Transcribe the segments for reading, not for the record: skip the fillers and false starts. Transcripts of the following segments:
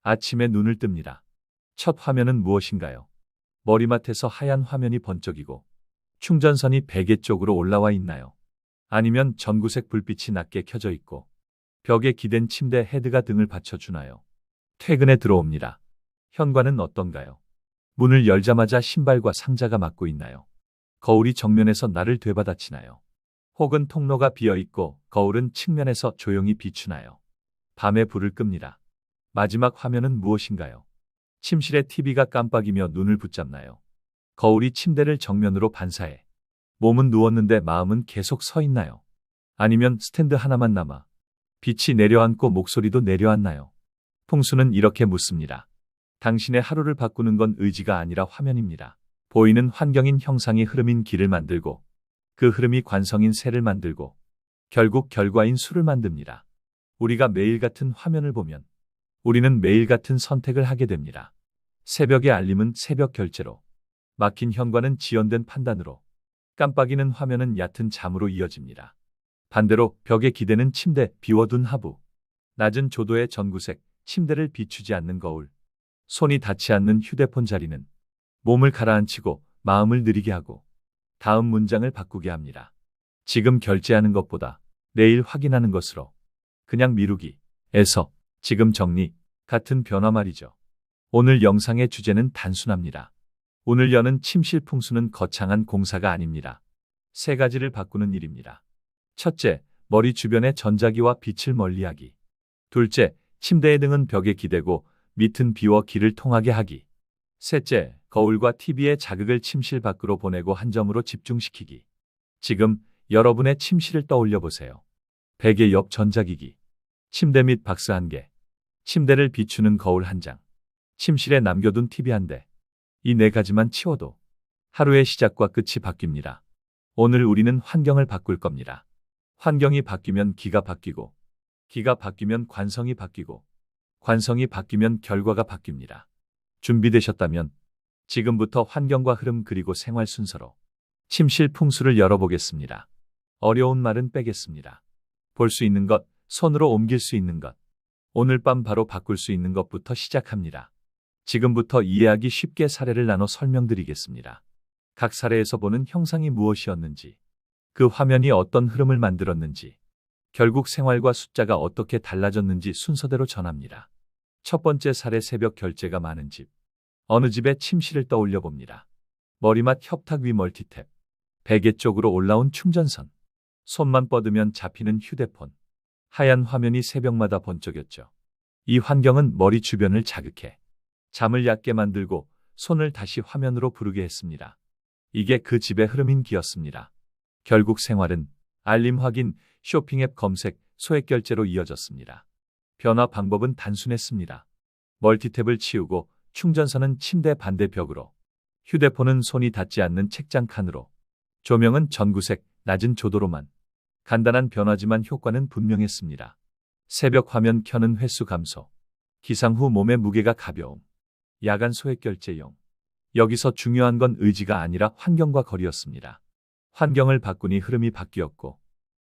아침에 눈을 뜹니다. 첫 화면은 무엇인가요? 머리맡에서 하얀 화면이 번쩍이고 충전선이 베개 쪽으로 올라와 있나요? 아니면 전구색 불빛이 낮게 켜져 있고 벽에 기댄 침대 헤드가 등을 받쳐주나요? 퇴근에 들어옵니다. 현관은 어떤가요? 문을 열자마자 신발과 상자가 막고 있나요? 거울이 정면에서 나를 되받아치나요? 혹은 통로가 비어있고 거울은 측면에서 조용히 비추나요? 밤에 불을 끕니다. 마지막 화면은 무엇인가요? 침실의 TV가 깜빡이며 눈을 붙잡나요? 거울이 침대를 정면으로 반사해 몸은 누웠는데 마음은 계속 서 있나요? 아니면 스탠드 하나만 남아 빛이 내려앉고 목소리도 내려앉나요? 풍수는 이렇게 묻습니다. 당신의 하루를 바꾸는 건 의지가 아니라 화면입니다. 보이는 환경인 형상이 흐름인 길을 만들고 그 흐름이 관성인 새를 만들고 결국 결과인 수를 만듭니다. 우리가 매일 같은 화면을 보면 우리는 매일 같은 선택을 하게 됩니다. 새벽의 알림은 새벽 결제로, 막힌 현관은 지연된 판단으로, 깜빡이는 화면은 얕은 잠으로 이어집니다. 반대로 벽에 기대는 침대, 비워둔 하부, 낮은 조도의 전구색, 침대를 비추지 않는 거울, 손이 닿지 않는 휴대폰 자리는 몸을 가라앉히고 마음을 느리게 하고 다음 문장을 바꾸게 합니다. 지금 결제하는 것보다 내일 확인하는 것으로, 그냥 미루기에서 지금 정리 같은 변화 말이죠. 오늘 영상의 주제는 단순합니다. 오늘 여는 침실 풍수는 거창한 공사가 아닙니다. 세 가지를 바꾸는 일입니다. 첫째, 머리 주변의 전자기와 빛을 멀리하기. 둘째, 침대의 등은 벽에 기대고 밑은 비워 길을 통하게 하기. 셋째, 거울과 TV의 자극을 침실 밖으로 보내고 한 점으로 집중시키기. 지금 여러분의 침실을 떠올려 보세요. 베개 옆 전자기기, 침대 밑 박스 한 개, 침대를 비추는 거울 한 장, 침실에 남겨둔 TV 한 대. 이 네 가지만 치워도 하루의 시작과 끝이 바뀝니다. 오늘 우리는 환경을 바꿀 겁니다. 환경이 바뀌면 기가 바뀌고, 기가 바뀌면 관성이 바뀌고, 관성이 바뀌면 결과가 바뀝니다. 준비되셨다면 지금부터 환경과 흐름 그리고 생활 순서로 침실 풍수를 열어보겠습니다. 어려운 말은 빼겠습니다. 볼 수 있는 것, 손으로 옮길 수 있는 것, 오늘 밤 바로 바꿀 수 있는 것부터 시작합니다. 지금부터 이해하기 쉽게 사례를 나눠 설명드리겠습니다. 각 사례에서 보는 형상이 무엇이었는지, 그 화면이 어떤 흐름을 만들었는지, 결국 생활과 숫자가 어떻게 달라졌는지 순서대로 전합니다. 첫 번째 사례, 새벽 결제가 많은 집. 어느 집의 침실을 떠올려 봅니다. 머리맡 협탁 위 멀티탭, 베개 쪽으로 올라온 충전선, 손만 뻗으면 잡히는 휴대폰, 하얀 화면이 새벽마다 번쩍였죠. 이 환경은 머리 주변을 자극해 잠을 얕게 만들고 손을 다시 화면으로 부르게 했습니다. 이게 그 집의 흐름인 기였습니다. 결국 생활은 알림 확인, 쇼핑 앱 검색, 소액 결제로 이어졌습니다. 변화 방법은 단순했습니다. 멀티탭을 치우고 충전선은 침대 반대벽으로, 휴대폰은 손이 닿지 않는 책장 칸으로, 조명은 전구색, 낮은 조도로만. 간단한 변화지만 효과는 분명했습니다. 새벽 화면 켜는 횟수 감소, 기상 후 몸의 무게가 가벼움, 야간 소액 결제용. 여기서 중요한 건 의지가 아니라 환경과 거리였습니다. 환경을 바꾸니 흐름이 바뀌었고,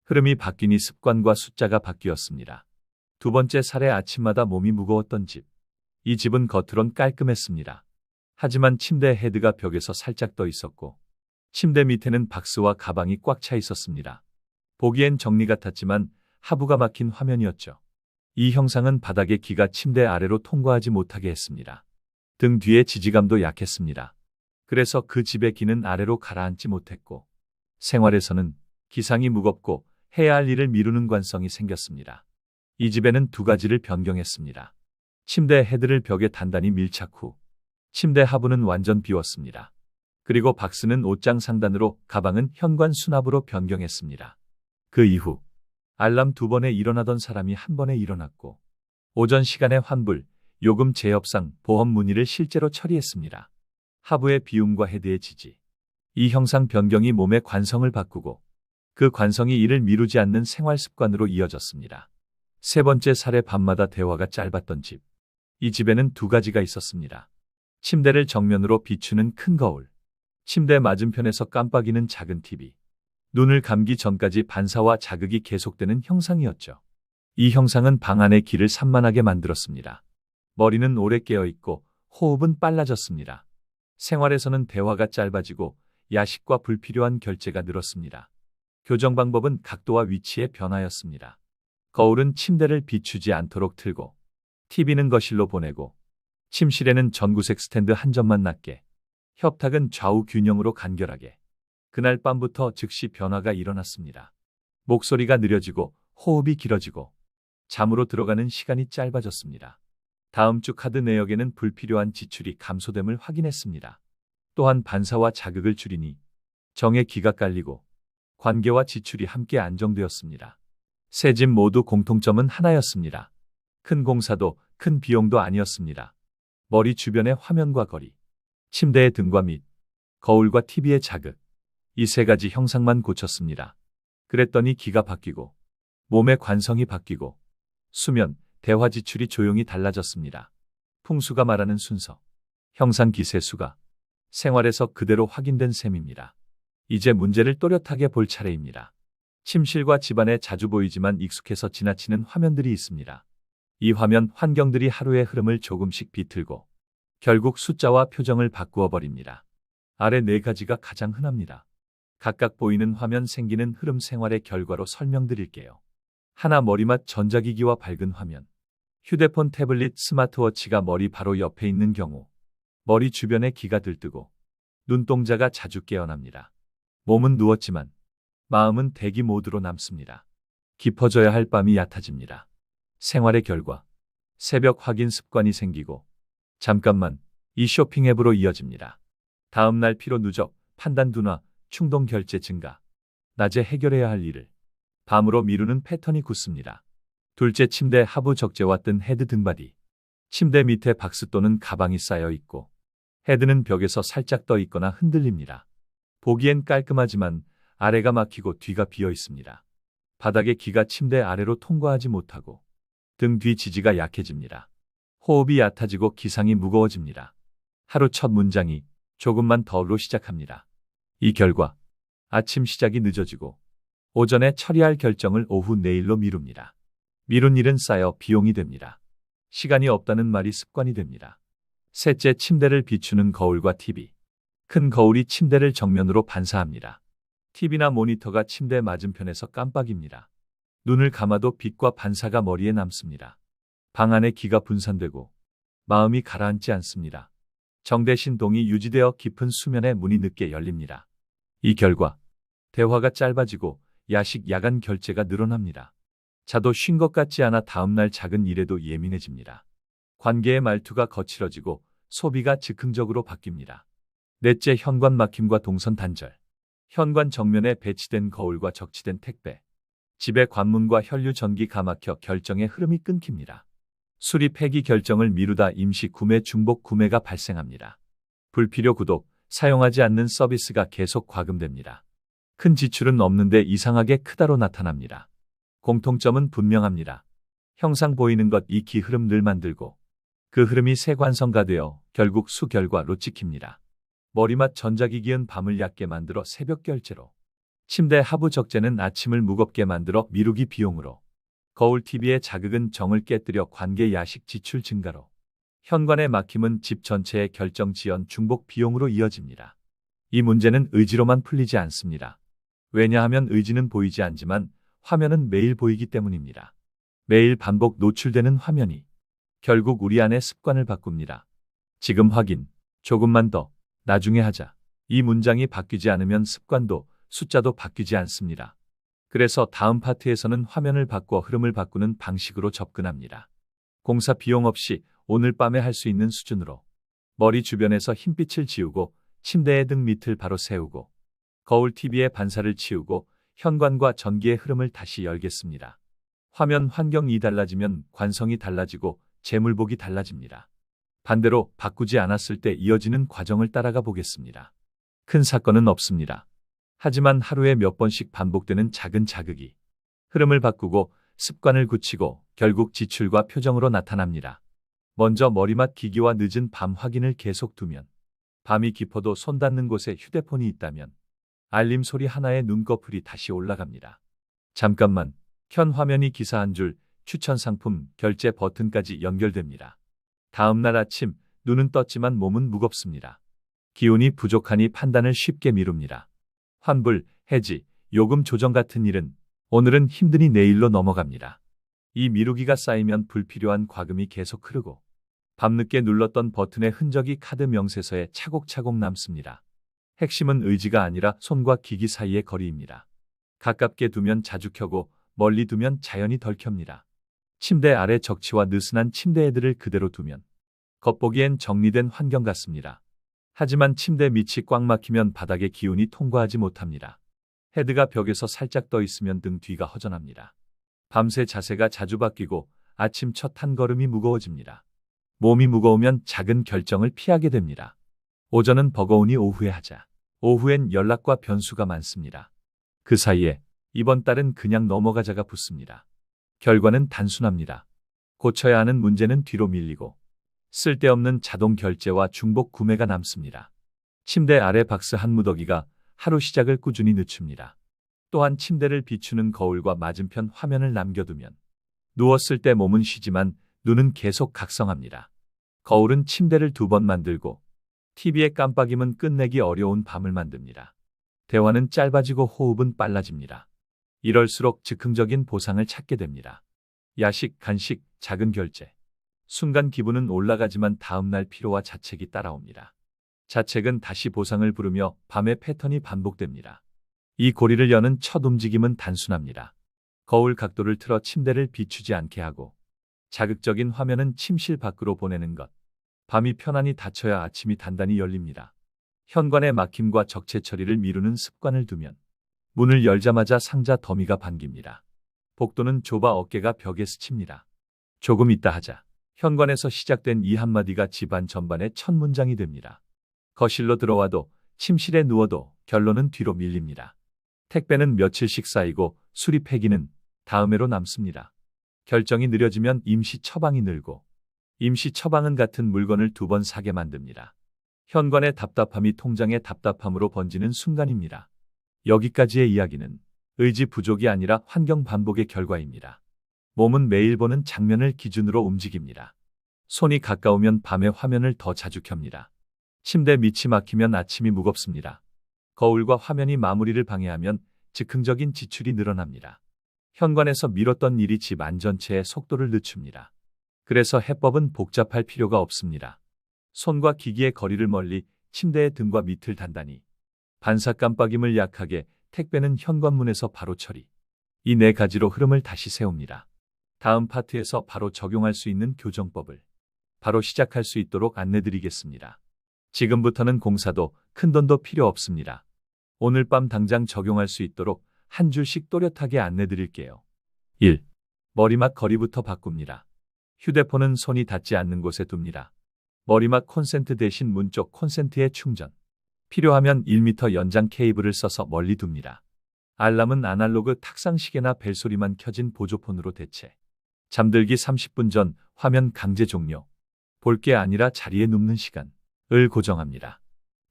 흐름이 바뀌니 습관과 숫자가 바뀌었습니다. 두 번째 사례, 아침마다 몸이 무거웠던 집. 이 집은 겉으론 깔끔했습니다. 하지만 침대 헤드가 벽에서 살짝 떠 있었고, 침대 밑에는 박스와 가방이 꽉 차 있었습니다. 보기엔 정리 같았지만 하부가 막힌 화면이었죠. 이 형상은 바닥의 기가 침대 아래로 통과하지 못하게 했습니다. 등 뒤의 지지감도 약했습니다. 그래서 그 집의 기는 아래로 가라앉지 못했고, 생활에서는 기상이 무겁고 해야 할 일을 미루는 관성이 생겼습니다. 이 집에는 두 가지를 변경했습니다. 침대 헤드를 벽에 단단히 밀착 후, 침대 하부는 완전 비웠습니다. 그리고 박스는 옷장 상단으로, 가방은 현관 수납으로 변경했습니다. 그 이후 알람 2번에 일어나던 사람이 한 번에 일어났고, 오전 시간에 환불, 요금 재협상, 보험 문의를 실제로 처리했습니다. 하부의 비움과 헤드의 지지. 이 형상 변경이 몸의 관성을 바꾸고 그 관성이 이를 미루지 않는 생활 습관으로 이어졌습니다. 세 번째 사례, 밤마다 대화가 짧았던 집. 이 집에는 두 가지가 있었습니다. 침대를 정면으로 비추는 큰 거울, 침대 맞은편에서 깜빡이는 작은 TV. 눈을 감기 전까지 반사와 자극이 계속되는 형상이었죠. 이 형상은 방 안의 길을 산만하게 만들었습니다. 머리는 오래 깨어 있고 호흡은 빨라졌습니다. 생활에서는 대화가 짧아지고 야식과 불필요한 결제가 늘었습니다. 교정 방법은 각도와 위치에 변하였습니다. 거울은 침대를 비추지 않도록 틀고, TV는 거실로 보내고, 침실에는 전구색 스탠드 한 점만 놨게, 협탁은 좌우 균형으로 간결하게. 그날 밤부터 즉시 변화가 일어났습니다. 목소리가 느려지고 호흡이 길어지고 잠으로 들어가는 시간이 짧아졌습니다. 다음 주 카드 내역에는 불필요한 지출이 감소됨을 확인했습니다. 또한 반사와 자극을 줄이니 정의 기가 깔리고 관계와 지출이 함께 안정되었습니다. 세 집 모두 공통점은 하나였습니다. 큰 공사도 큰 비용도 아니었습니다. 머리 주변의 화면과 거리, 침대의 등과 밑, 거울과 TV의 자극, 이 세 가지 형상만 고쳤습니다. 그랬더니 기가 바뀌고 몸의 관성이 바뀌고 수면, 대화 지출이 조용히 달라졌습니다. 풍수가 말하는 순서, 형상 기세수가 생활에서 그대로 확인된 셈입니다. 이제 문제를 또렷하게 볼 차례입니다. 침실과 집안에 자주 보이지만 익숙해서 지나치는 화면들이 있습니다. 이 화면 환경들이 하루의 흐름을 조금씩 비틀고 결국 숫자와 표정을 바꾸어 버립니다. 아래 네 가지가 가장 흔합니다. 각각 보이는 화면 생기는 흐름 생활의 결과로 설명드릴게요. 하나, 머리맡 전자기기와 밝은 화면. 휴대폰, 태블릿, 스마트워치가 머리 바로 옆에 있는 경우 머리 주변에 기가 들뜨고 눈동자가 자주 깨어납니다. 몸은 누웠지만 마음은 대기 모드로 남습니다. 깊어져야 할 밤이 얕아집니다. 생활의 결과, 새벽 확인 습관이 생기고 잠깐만 이 쇼핑 앱으로 이어집니다. 다음 날 피로 누적, 판단 둔화, 충동 결제 증가. 낮에 해결해야 할 일을 밤으로 미루는 패턴이 굳습니다. 둘째, 침대 하부 적재와 뜬 헤드 등받이. 침대 밑에 박스 또는 가방이 쌓여 있고 헤드는 벽에서 살짝 떠 있거나 흔들립니다. 보기엔 깔끔하지만 아래가 막히고 뒤가 비어 있습니다. 바닥에 기가 침대 아래로 통과하지 못하고 등 뒤 지지가 약해집니다. 호흡이 얕아지고 기상이 무거워집니다. 하루 첫 문장이 조금만 더로 시작합니다. 이 결과 아침 시작이 늦어지고 오전에 처리할 결정을 오후 내일로 미룹니다. 미룬 일은 쌓여 비용이 됩니다. 시간이 없다는 말이 습관이 됩니다. 셋째, 침대를 비추는 거울과 TV. 큰 거울이 침대를 정면으로 반사합니다. TV나 모니터가 침대 맞은편에서 깜빡입니다. 눈을 감아도 빛과 반사가 머리에 남습니다. 방 안에 기가 분산되고 마음이 가라앉지 않습니다. 정대신 동이 유지되어 깊은 수면의 문이 늦게 열립니다. 이 결과 대화가 짧아지고 야식, 야간 결제가 늘어납니다. 자도 쉰 것 같지 않아 다음날 작은 일에도 예민해집니다. 관계의 말투가 거칠어지고 소비가 즉흥적으로 바뀝니다. 넷째, 현관 막힘과 동선 단절. 현관 정면에 배치된 거울과 적치된 택배. 집의 관문과 혈류 전기가 막혀 결정의 흐름이 끊깁니다. 수리 폐기 결정을 미루다 임시 구매, 중복 구매가 발생합니다. 불필요 구독, 사용하지 않는 서비스가 계속 과금됩니다. 큰 지출은 없는데 이상하게 크다로 나타납니다. 공통점은 분명합니다. 형상 보이는 것, 이 기 흐름 늘 만들고 그 흐름이 세관성가되어 결국 수 결과로 찍힙니다. 머리맡 전자기기는 밤을 얕게 만들어 새벽 결제로, 침대 하부 적재는 아침을 무겁게 만들어 미루기 비용으로, 거울 TV의 자극은 정을 깨뜨려 관계, 야식, 지출 증가로, 현관의 막힘은 집 전체의 결정 지연, 중복 비용으로 이어집니다. 이 문제는 의지로만 풀리지 않습니다. 왜냐하면 의지는 보이지 않지만 화면은 매일 보이기 때문입니다. 매일 반복 노출되는 화면이 결국 우리 안의 습관을 바꿉니다. 지금 확인, 조금만 더, 나중에 하자. 이 문장이 바뀌지 않으면 습관도 숫자도 바뀌지 않습니다. 그래서 다음 파트에서는 화면을 바꿔 흐름을 바꾸는 방식으로 접근합니다. 공사 비용 없이 오늘 밤에 할 수 있는 수준으로 머리 주변에서 흰빛을 지우고 침대의 등 밑을 바로 세우고 거울 TV의 반사를 치우고 현관과 전기의 흐름을 다시 열겠습니다. 화면 환경이 달라지면 관성이 달라지고 재물복이 달라집니다. 반대로 바꾸지 않았을 때 이어지는 과정을 따라가 보겠습니다. 큰 사건은 없습니다. 하지만 하루에 몇 번씩 반복되는 작은 자극이 흐름을 바꾸고 습관을 굳히고 결국 지출과 표정으로 나타납니다. 먼저 머리맡 기기와 늦은 밤 확인을 계속 두면, 밤이 깊어도 손 닿는 곳에 휴대폰이 있다면 알림 소리 하나에 눈꺼풀이 다시 올라갑니다. 잠깐만, 켠 화면이 기사 한 줄, 추천 상품, 결제 버튼까지 연결됩니다. 다음 날 아침 눈은 떴지만 몸은 무겁습니다. 기운이 부족하니 판단을 쉽게 미룹니다. 환불, 해지, 요금 조정 같은 일은 오늘은 힘드니 내일로 넘어갑니다. 이 미루기가 쌓이면 불필요한 과금이 계속 흐르고 밤늦게 눌렀던 버튼의 흔적이 카드 명세서에 차곡차곡 남습니다. 핵심은 의지가 아니라 손과 기기 사이의 거리입니다. 가깝게 두면 자주 켜고 멀리 두면 자연히 덜 켭니다. 침대 아래 적치와 느슨한 침대 헤드를 그대로 두면 겉보기엔 정리된 환경 같습니다. 하지만 침대 밑이 꽉 막히면 바닥의 기운이 통과하지 못합니다. 헤드가 벽에서 살짝 떠 있으면 등 뒤가 허전합니다. 밤새 자세가 자주 바뀌고 아침 첫 한 걸음이 무거워집니다. 몸이 무거우면 작은 결정을 피하게 됩니다. 오전은 버거우니 오후에 하자. 오후엔 연락과 변수가 많습니다. 그 사이에 이번 달은 그냥 넘어가자가 붙습니다. 결과는 단순합니다. 고쳐야 하는 문제는 뒤로 밀리고 쓸데없는 자동 결제와 중복 구매가 남습니다. 침대 아래 박스 한 무더기가 하루 시작을 꾸준히 늦춥니다. 또한 침대를 비추는 거울과 맞은편 화면을 남겨두면 누웠을 때 몸은 쉬지만 눈은 계속 각성합니다. 거울은 침대를 2번 만들고 TV의 깜빡임은 끝내기 어려운 밤을 만듭니다. 대화는 짧아지고 호흡은 빨라집니다. 이럴수록 즉흥적인 보상을 찾게 됩니다. 야식, 간식, 작은 결제. 순간 기분은 올라가지만 다음날 피로와 자책이 따라옵니다. 자책은 다시 보상을 부르며 밤의 패턴이 반복됩니다. 이 고리를 여는 첫 움직임은 단순합니다. 거울 각도를 틀어 침대를 비추지 않게 하고 자극적인 화면은 침실 밖으로 보내는 것. 밤이 편안히 닫혀야 아침이 단단히 열립니다. 현관의 막힘과 적체 처리를 미루는 습관을 두면 문을 열자마자 상자 더미가 반깁니다. 복도는 좁아 어깨가 벽에 스칩니다. 조금 있다 하자. 현관에서 시작된 이 한마디가 집안 전반의 첫 문장이 됩니다. 거실로 들어와도 침실에 누워도 결론은 뒤로 밀립니다. 택배는 며칠씩 쌓이고 수리 폐기는 다음 해로 남습니다. 결정이 느려지면 임시 처방이 늘고 임시 처방은 같은 물건을 2번 사게 만듭니다. 현관의 답답함이 통장의 답답함으로 번지는 순간입니다. 여기까지의 이야기는 의지 부족이 아니라 환경 반복의 결과입니다. 몸은 매일 보는 장면을 기준으로 움직입니다. 손이 가까우면 밤에 화면을 더 자주 켭니다. 침대 밑이 막히면 아침이 무겁습니다. 거울과 화면이 마무리를 방해하면 즉흥적인 지출이 늘어납니다. 현관에서 미뤘던 일이 집 안 전체의 속도를 늦춥니다. 그래서 해법은 복잡할 필요가 없습니다. 손과 기기의 거리를 멀리, 침대의 등과 밑을 단단히, 반사 깜빡임을 약하게, 택배는 현관문에서 바로 처리. 이 4가지로 흐름을 다시 세웁니다. 다음 파트에서 바로 적용할 수 있는 교정법을 바로 시작할 수 있도록 안내드리겠습니다. 지금부터는 공사도 큰돈도 필요 없습니다. 오늘 밤 당장 적용할 수 있도록 한 줄씩 또렷하게 안내드릴게요. 1. 머리맡 거리부터 바꿉니다. 휴대폰은 손이 닿지 않는 곳에 둡니다. 머리맡 콘센트 대신 문 쪽 콘센트에 충전. 필요하면 1m 연장 케이블을 써서 멀리 둡니다. 알람은 아날로그 탁상시계나 벨소리만 켜진 보조폰으로 대체. 잠들기 30분 전 화면 강제 종료. 볼 게 아니라 자리에 눕는 시간을 고정합니다.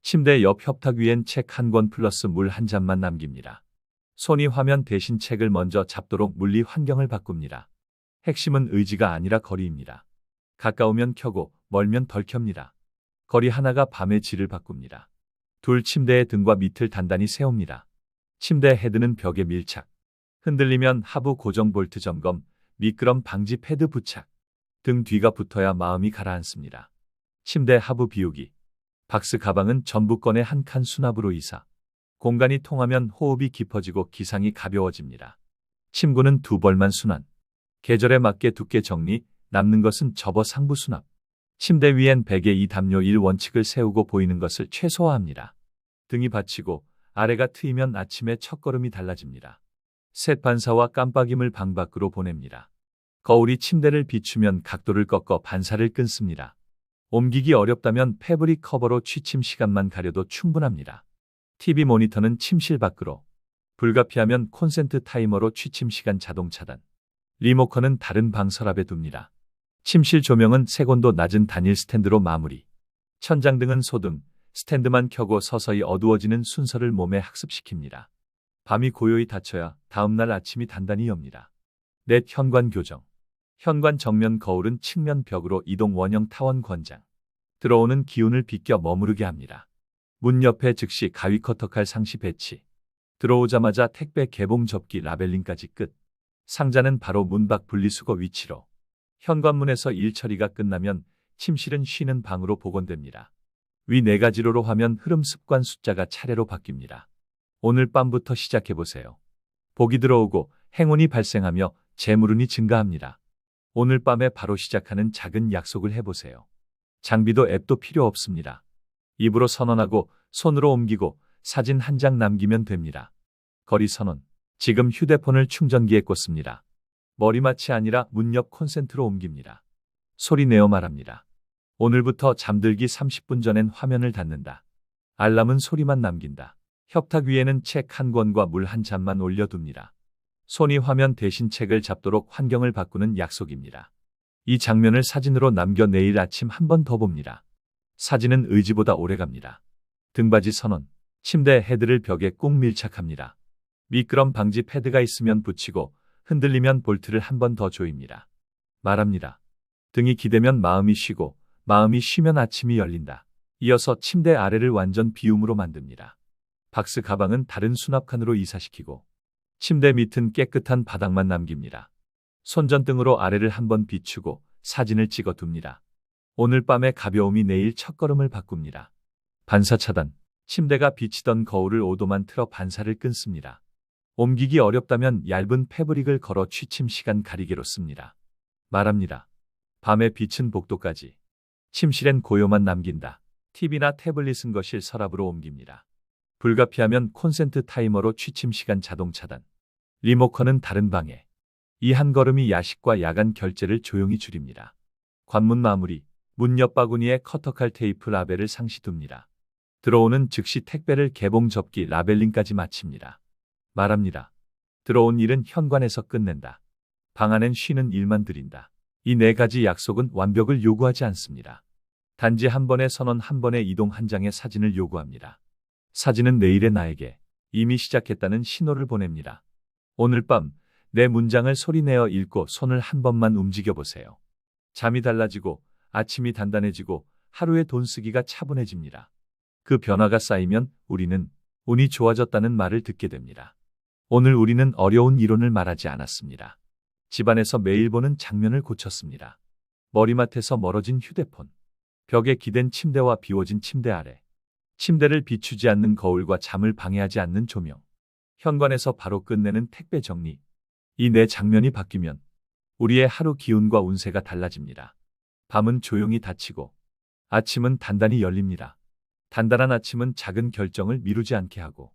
침대 옆 협탁 위엔 책 한 권 플러스 물 한 잔만 남깁니다. 손이 화면 대신 책을 먼저 잡도록 물리 환경을 바꿉니다. 핵심은 의지가 아니라 거리입니다. 가까우면 켜고 멀면 덜 켭니다. 거리 하나가 밤의 질을 바꿉니다. 둘, 침대의 등과 밑을 단단히 세웁니다. 침대 헤드는 벽에 밀착. 흔들리면 하부 고정 볼트 점검, 미끄럼 방지 패드 부착. 등 뒤가 붙어야 마음이 가라앉습니다. 침대 하부 비우기. 박스 가방은 전부 꺼내 한 칸 수납으로 이사. 공간이 통하면 호흡이 깊어지고 기상이 가벼워집니다. 침구는 2벌만 순환. 계절에 맞게 두께 정리, 남는 것은 접어 상부 수납. 침대 위엔 베개 2담요 1 원칙을 세우고 보이는 것을 최소화합니다. 등이 받치고 아래가 트이면 아침의 첫걸음이 달라집니다. 셋, 반사와 깜빡임을 방 밖으로 보냅니다. 거울이 침대를 비추면 각도를 꺾어 반사를 끊습니다. 옮기기 어렵다면 패브릭 커버로 취침 시간만 가려도 충분합니다. TV 모니터는 침실 밖으로. 불가피하면 콘센트 타이머로 취침 시간 자동 차단. 리모컨은 다른 방 서랍에 둡니다. 침실 조명은 색온도 낮은 단일 스탠드로 마무리. 천장등은 소등, 스탠드만 켜고 서서히 어두워지는 순서를 몸에 학습시킵니다. 밤이 고요히 닫혀야 다음날 아침이 단단히 엽니다. 넷, 현관 교정. 현관 정면 거울은 측면 벽으로 이동 원형 타원 권장. 들어오는 기운을 비껴 머무르게 합니다. 문 옆에 즉시 가위 커터칼 상시 배치. 들어오자마자 택배 개봉 접기 라벨링까지 끝. 상자는 바로 문 밖 분리수거 위치로. 현관문에서 일 처리가 끝나면 침실은 쉬는 방으로 복원됩니다. 위 4가지로로 화면 흐름 습관 숫자가 차례로 바뀝니다. 오늘 밤부터 시작해보세요. 복이 들어오고 행운이 발생하며 재물운이 증가합니다. 오늘 밤에 바로 시작하는 작은 약속을 해보세요. 장비도 앱도 필요 없습니다. 입으로 선언하고 손으로 옮기고 사진 한 장 남기면 됩니다. 거리 선언. 지금 휴대폰을 충전기에 꽂습니다. 머리맡이 아니라 문 옆 콘센트로 옮깁니다. 소리 내어 말합니다. 오늘부터 잠들기 30분 전엔 화면을 닫는다. 알람은 소리만 남긴다. 협탁 위에는 책 한 권과 물 한 잔만 올려둡니다. 손이 화면 대신 책을 잡도록 환경을 바꾸는 약속입니다. 이 장면을 사진으로 남겨 내일 아침 한 번 더 봅니다. 사진은 의지보다 오래갑니다. 등받이 선언. 침대 헤드를 벽에 꾹 밀착합니다. 미끄럼 방지 패드가 있으면 붙이고 흔들리면 볼트를 한 번 더 조입니다. 말합니다. 등이 기대면 마음이 쉬고 마음이 쉬면 아침이 열린다. 이어서 침대 아래를 완전 비움으로 만듭니다. 박스 가방은 다른 수납칸으로 이사시키고 침대 밑은 깨끗한 바닥만 남깁니다. 손전등으로 아래를 한번 비추고 사진을 찍어 둡니다. 오늘 밤의 가벼움이 내일 첫걸음을 바꿉니다. 반사 차단. 침대가 비치던 거울을 5도만 틀어 반사를 끊습니다. 옮기기 어렵다면 얇은 패브릭을 걸어 취침 시간 가리개로 씁니다. 말합니다. 밤에 비친 복도까지. 침실엔 고요만 남긴다. TV나 태블릿은 거실 서랍으로 옮깁니다. 불가피하면 콘센트 타이머로 취침 시간 자동 차단. 리모컨은 다른 방에. 이 한 걸음이 야식과 야간 결제를 조용히 줄입니다. 관문 마무리. 문 옆 바구니에 커터칼 테이프 라벨을 상시 둡니다. 들어오는 즉시 택배를 개봉 접기 라벨링까지 마칩니다. 말합니다. 들어온 일은 현관에서 끝낸다. 방 안엔 쉬는 일만 드린다. 이 4가지 약속은 완벽을 요구하지 않습니다. 단지 한 번의 선언 한 번의 이동 한 장의 사진을 요구합니다. 사진은 내일의 나에게 이미 시작했다는 신호를 보냅니다. 오늘 밤 내 문장을 소리내어 읽고 손을 한 번만 움직여 보세요. 잠이 달라지고 아침이 단단해지고 하루의 돈 쓰기가 차분해집니다. 그 변화가 쌓이면 우리는 운이 좋아졌다는 말을 듣게 됩니다. 오늘 우리는 어려운 이론을 말하지 않았습니다. 집안에서 매일 보는 장면을 고쳤습니다. 머리맡에서 멀어진 휴대폰, 벽에 기댄 침대와 비워진 침대 아래, 침대를 비추지 않는 거울과 잠을 방해하지 않는 조명, 현관에서 바로 끝내는 택배 정리. 이 4장면이 바뀌면 우리의 하루 기운과 운세가 달라집니다. 밤은 조용히 닫히고 아침은 단단히 열립니다. 단단한 아침은 작은 결정을 미루지 않게 하고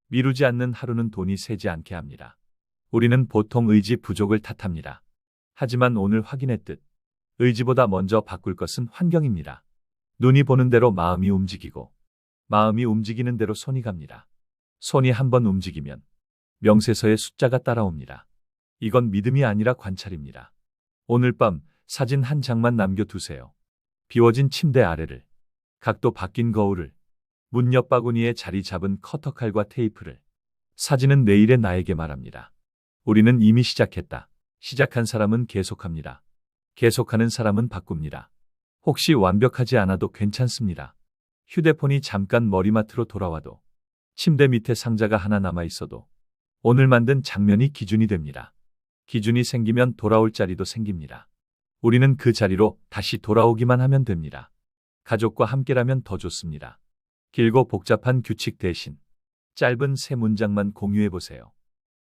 미루지 않는 하루는 돈이 새지 않게 합니다. 우리는 보통 의지 부족을 탓합니다. 하지만 오늘 확인했듯 의지보다 먼저 바꿀 것은 환경입니다. 눈이 보는 대로 마음이 움직이고 마음이 움직이는 대로 손이 갑니다. 손이 한번 움직이면 명세서의 숫자가 따라옵니다. 이건 믿음이 아니라 관찰입니다. 오늘 밤 사진 한 장만 남겨두세요. 비워진 침대 아래를, 각도 바뀐 거울을, 문 옆 바구니에 자리 잡은 커터칼과 테이프를. 사진은 내일의 나에게 말합니다. 우리는 이미 시작했다. 시작한 사람은 계속합니다. 계속하는 사람은 바꿉니다. 혹시 완벽하지 않아도 괜찮습니다. 휴대폰이 잠깐 머리맡으로 돌아와도, 침대 밑에 상자가 하나 남아 있어도 오늘 만든 장면이 기준이 됩니다. 기준이 생기면 돌아올 자리도 생깁니다. 우리는 그 자리로 다시 돌아오기만 하면 됩니다. 가족과 함께라면 더 좋습니다. 길고 복잡한 규칙 대신 짧은 3문장만 공유해보세요.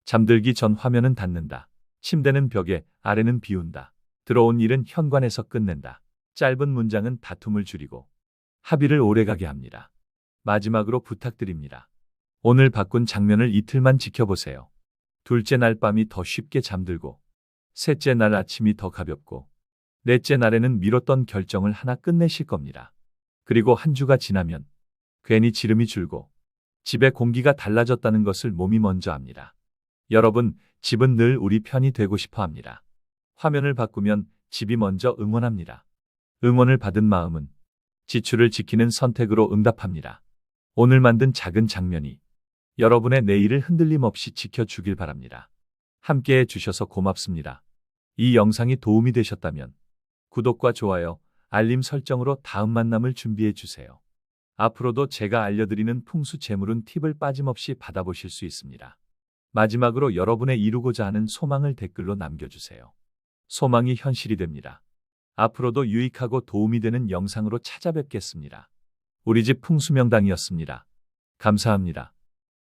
잠들기 전 화면은 닫는다. 침대는 벽에, 아래는 비운다. 들어온 일은 현관에서 끝낸다. 짧은 문장은 다툼을 줄이고 합의를 오래가게 합니다. 마지막으로 부탁드립니다. 오늘 바꾼 장면을 이틀만 지켜보세요. 둘째 날 밤이 더 쉽게 잠들고, 셋째 날 아침이 더 가볍고, 넷째 날에는 미뤘던 결정을 하나 끝내실 겁니다. 그리고 한 주가 지나면 괜히 지름이 줄고 집의 공기가 달라졌다는 것을 몸이 먼저 압니다. 여러분, 집은 늘 우리 편이 되고 싶어 합니다. 화면을 바꾸면 집이 먼저 응원합니다. 응원을 받은 마음은 지출을 지키는 선택으로 응답합니다. 오늘 만든 작은 장면이 여러분의 내일을 흔들림 없이 지켜주길 바랍니다. 함께해 주셔서 고맙습니다. 이 영상이 도움이 되셨다면 구독과 좋아요, 알림 설정으로 다음 만남을 준비해 주세요. 앞으로도 제가 알려드리는 풍수 재물운 팁을 빠짐없이 받아보실 수 있습니다. 마지막으로 여러분의 이루고자 하는 소망을 댓글로 남겨주세요. 소망이 현실이 됩니다. 앞으로도 유익하고 도움이 되는 영상으로 찾아뵙겠습니다. 우리 집 풍수명당이었습니다. 감사합니다.